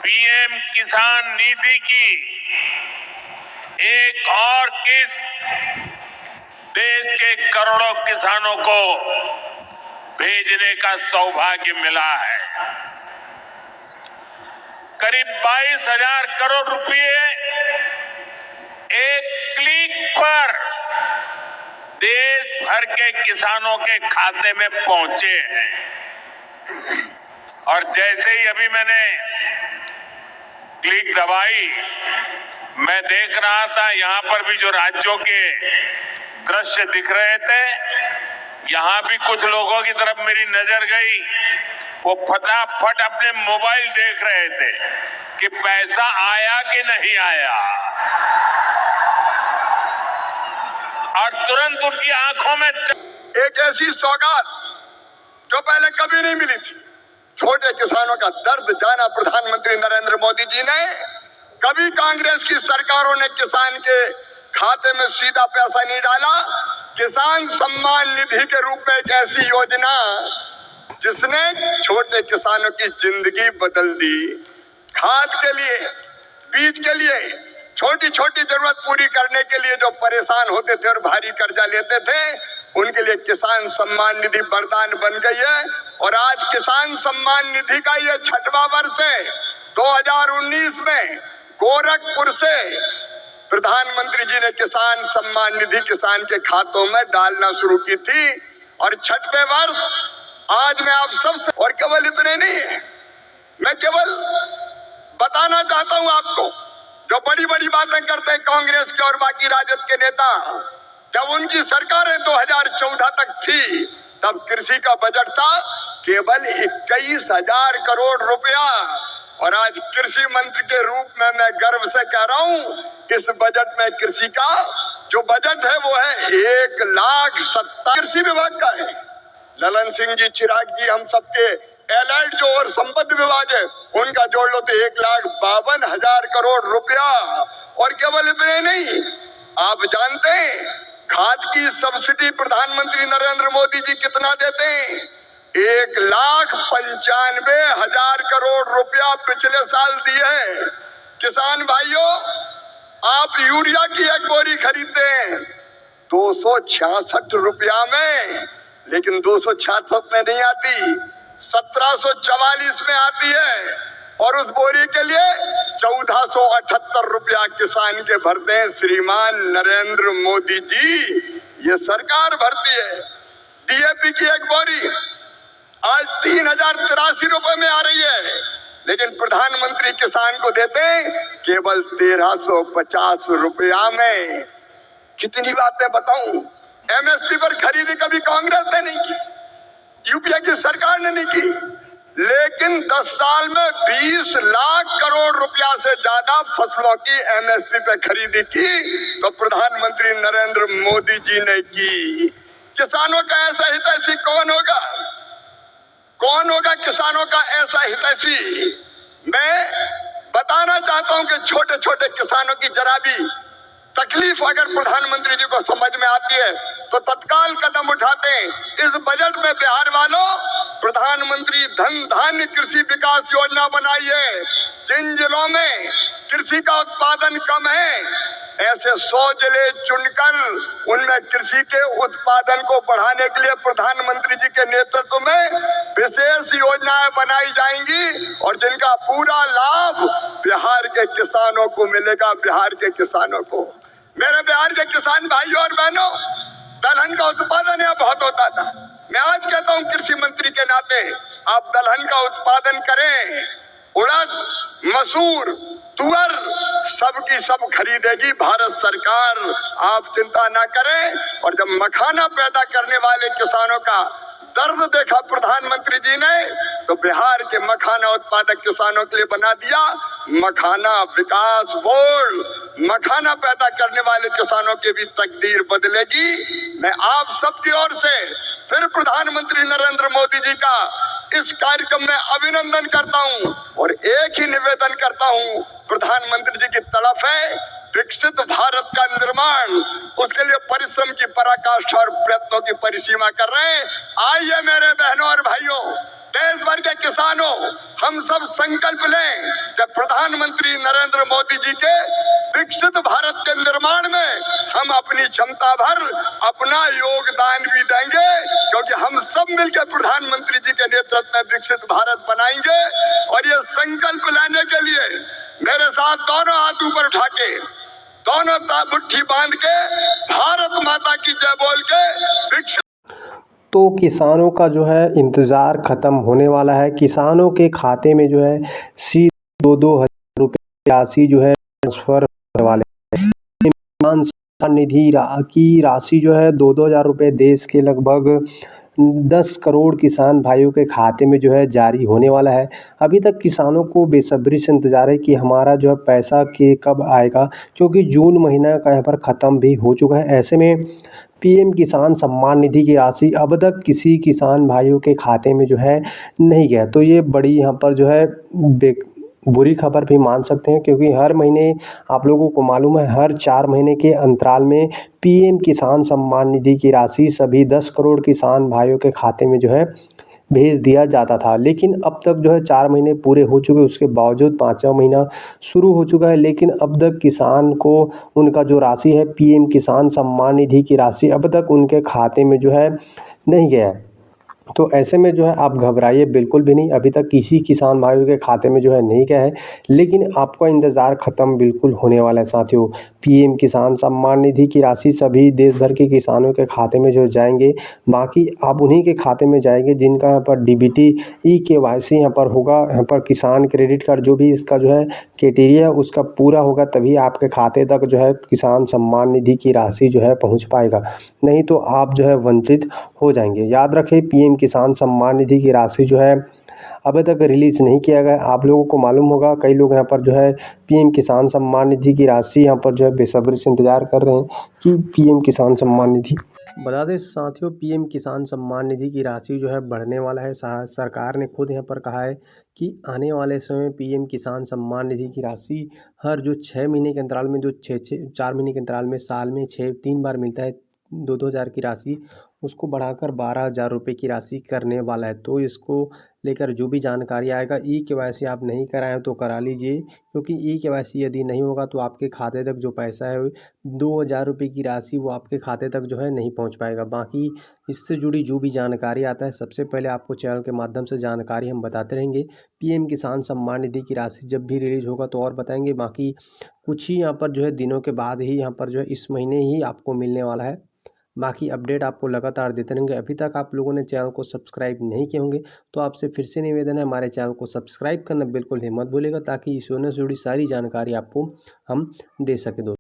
PM किसान निधि की एक और किस्त देश के करोड़ों किसानों को भेजने का सौभाग्य मिला है। करीब 22,000 करोड़ रुपए एक क्लिक पर देश भर के किसानों के खाते में पहुंचे हैं। और जैसे ही अभी मैंने क्लिक दबाई, मैं देख रहा था यहां पर भी जो राज्यों के दृश्य दिख रहे थे, यहां भी कुछ लोगों की तरफ मेरी नजर गई। वो फटाफट अपने मोबाइल देख रहे थे कि पैसा आया कि नहीं आया, और तुरंत उनकी आंखों में एक ऐसी सौगात जो पहले कभी नहीं मिली थी। छोटे किसानों का दर्द जाना प्रधानमंत्री नरेंद्र मोदी जी ने। कभी कांग्रेस की सरकारों ने किसान के खाते में सीधा पैसा नहीं डाला। किसान सम्मान निधि के रूप में एक ऐसी योजना जिसने छोटे किसानों की जिंदगी बदल दी। खाद के लिए, बीज के लिए, छोटी छोटी जरूरत पूरी करने के लिए जो परेशान होते थे और भारी कर्जा लेते थे, उनके लिए किसान सम्मान निधि वरदान बन गई है। और आज किसान सम्मान निधि का ये 6वां वर्ष है। 2019 में गोरखपुर से प्रधानमंत्री जी ने किसान सम्मान निधि किसान के खातों में डालना शुरू की थी, और 6वें वर्ष आज मैं आप सबसे, और केवल इतने नहीं है, मैं केवल बताना चाहता हूं आपको, जो बड़ी बड़ी बातें करते हैं कांग्रेस के और बाकी राजद के नेता, जब उनकी सरकारें 2014 तक थी, तब कृषि का बजट था केवल 21,000 करोड़ रुपया। और आज कृषि मंत्री के रूप में मैं गर्व से कह रहा हूं, इस बजट में कृषि का जो बजट है वो है 1,70,000 कृषि विभाग का है। ललन सिंह जी, चिराग जी, हम सबके एलाइड जो और संपत्ति विभाग है, उनका जोड़ लो तो 1,52,000 करोड़ रुपया। और केवल इतने नहीं, आप जानते हैं खाद की सब्सिडी प्रधानमंत्री नरेंद्र मोदी जी कितना देते हैं? 1,95,000 करोड़ रुपया पिछले साल दिए हैं। किसान भाइयों, आप यूरिया की एक बोरी खरीदते हैं 266 रुपया में, लेकिन 266 में नहीं आती, 1744 में आती है। और उस बोरी के लिए 1,478 रुपया किसान के भरते हैं श्रीमान नरेंद्र मोदी जी। ये सरकार भरती है। डीएपी की एक बोरी आज 3,083 रुपए में आ रही है, लेकिन प्रधानमंत्री किसान को देते हैं केवल 1,350 रुपया में। कितनी बातें बताऊं। एमएसपी पर खरीदी कभी कांग्रेस ने नहीं की, यूपीए की सरकार ने नहीं की, लेकिन 10 साल में 20 लाख करोड़ रुपया से ज्यादा फसलों की एमएसपी पे खरीदी की तो प्रधानमंत्री नरेंद्र मोदी जी ने की। किसानों का ऐसा हितैषी कौन होगा? कौन होगा किसानों का ऐसा हितैषी? मैं बताना चाहता हूं कि छोटे छोटे किसानों की जरा भी तकलीफ अगर प्रधानमंत्री जी को समझ में आती है तो तत्काल कदम उठाते हैं। इस बजट में बिहार वालों, प्रधानमंत्री धन धान्य कृषि विकास योजना बनाई है। जिन जिलों में कृषि का उत्पादन कम है, ऐसे 100 जिले चुनकर उनमें कृषि के उत्पादन को बढ़ाने के लिए प्रधानमंत्री जी के नेतृत्व में विशेष योजनाएं बनाई जाएंगी, और जिनका पूरा लाभ बिहार के किसानों को मिलेगा। बिहार के किसानों को, मेरे बिहार के किसान भाइयों और बहनों, दलहन का उत्पादन यहाँ बहुत होता था। मैं आज कहता हूँ कृषि मंत्री के नाते, आप दलहन का उत्पादन करें। उड़द, मसूर, तुअर सबकी सब खरीदेगी भारत सरकार, आप चिंता ना करें। और जब मखाना पैदा करने वाले किसानों का दर्द देखा प्रधानमंत्री जी ने, तो बिहार के मखाना उत्पादक किसानों के लिए बना दिया मखाना विकास बोर्ड। मखाना पैदा करने वाले किसानों की भी तकदीर बदलेगी। मैं आप सबकी ओर से फिर प्रधानमंत्री नरेंद्र मोदी जी का इस कार्यक्रम में अभिनंदन करता हूं, और एक ही निवेदन करता हूं, प्रधानमंत्री जी की तड़प है विकसित भारत का निर्माण, उसके लिए परिश्रम की पराकाष्ठा और प्रयत्नों की परिसीमा कर रहे हैं। आइए मेरे बहनों और भाइयों, देश भर के किसानों, हम सब संकल्प लें कि प्रधानमंत्री नरेंद्र मोदी जी के विकसित भारत के निर्माण में हम अपनी क्षमता भर अपना योगदान भी देंगे, क्योंकि हम सब मिलकर प्रधानमंत्री जी के नेतृत्व में विकसित भारत बनाएंगे। और ये संकल्प लेने के लिए मेरे साथ दोनों हाथ ऊपर उठा के, दोनों मुट्ठी बांध के, भारत माता की जय बोल के विकसित। तो किसानों का जो है इंतज़ार ख़त्म होने वाला है। किसानों के खाते में जो है सीधे 2-2 हज़ार रुपये राशि जो है ट्रांसफ़र होने वाले हैं। किसान सम्मान निधि की राशि जो है 2-2 हज़ार रुपये देश के लगभग 10 करोड़ किसान भाइयों के खाते में जो है जारी होने वाला है। अभी तक किसानों को बेसब्री से इंतज़ार है कि हमारा जो है पैसा कि कब आएगा, क्योंकि जून महीना का यहाँ पर ख़त्म भी हो चुका है। ऐसे में पीएम किसान सम्मान निधि की राशि अब तक किसी किसान भाइयों के खाते में जो है नहीं गया। तो ये बड़ी यहाँ पर जो है बुरी खबर भी मान सकते हैं, क्योंकि हर महीने आप लोगों को मालूम है हर 4 महीने के अंतराल में पीएम किसान सम्मान निधि की राशि सभी 10 करोड़ किसान भाइयों के खाते में जो है भेज दिया जाता था। लेकिन अब तक जो है 4 महीने पूरे हो चुके, उसके बावजूद 5वां महीना शुरू हो चुका है, लेकिन अब तक किसान को उनका जो राशि है पीएम किसान सम्मान निधि की राशि अब तक उनके खाते में जो है नहीं गया है। तो ऐसे में जो है आप घबराइए बिल्कुल भी नहीं, अभी तक किसी किसान भाइयों के खाते में जो है नहीं गया है, लेकिन आपका इंतज़ार ख़त्म बिल्कुल होने वाला है साथियों। पीएम किसान सम्मान निधि की राशि सभी देश भर के किसानों के खाते में जो जाएंगे, बाकी आप उन्हीं के खाते में जाएंगे जिनका यहाँ पर डीबीटी ई-केवाईसी यहाँ पर होगा, यहाँ पर किसान क्रेडिट कार्ड जो भी इसका जो है क्राइटेरिया उसका पूरा होगा, तभी आपके खाते तक जो है किसान सम्मान निधि की राशि जो है पहुँच पाएगा, नहीं तो आप जो है वंचित हो जाएंगे। याद रखें पीएम किसान सम्मान निधि की राशि जो है अभी तक रिलीज़ नहीं किया गया। आप लोगों को मालूम होगा कई लोग यहाँ पर जो है पीएम किसान सम्मान निधि की राशि यहाँ पर जो है बेसब्री से इंतज़ार कर रहे हैं कि पीएम किसान सम्मान निधि। बता दें साथियों, पीएम किसान सम्मान निधि की राशि जो है बढ़ने वाला है। सरकार ने खुद यहाँ पर कहा है कि आने वाले समय में पीएम किसान सम्मान निधि की राशि हर जो 6 महीने के अंतराल में, जो 4 महीने के अंतराल में साल में 3 बार मिलता है 2-2 हज़ार की राशि, उसको बढ़ाकर 12,000 रुपये की राशि करने वाला है। तो इसको लेकर जो भी जानकारी आएगा, ई-केवाईसी आप नहीं कराएं तो करा लीजिए, क्योंकि ई-केवाईसी यदि नहीं होगा तो आपके खाते तक जो पैसा है 2,000 रुपये की राशि वो आपके खाते तक जो है नहीं पहुंच पाएगा। बाकी इससे जुड़ी जो भी जानकारी आता है सबसे पहले आपको चैनल के माध्यम से जानकारी हम बताते रहेंगे। पीएम किसान सम्मान निधि की राशि जब भी रिलीज़ होगा तो और बताएंगे। बाकी कुछ ही यहाँ पर जो है दिनों के बाद ही यहाँ पर जो है इस महीने ही आपको मिलने वाला है। बाकी अपडेट आपको लगातार देते रहेंगे। अभी तक आप लोगों ने चैनल को सब्सक्राइब नहीं किए होंगे तो आपसे फिर से निवेदन है, हमारे चैनल को सब्सक्राइब करना बिल्कुल ही मत भूलिएगा, ताकि इस से जुड़ी सारी जानकारी आपको हम दे सकें।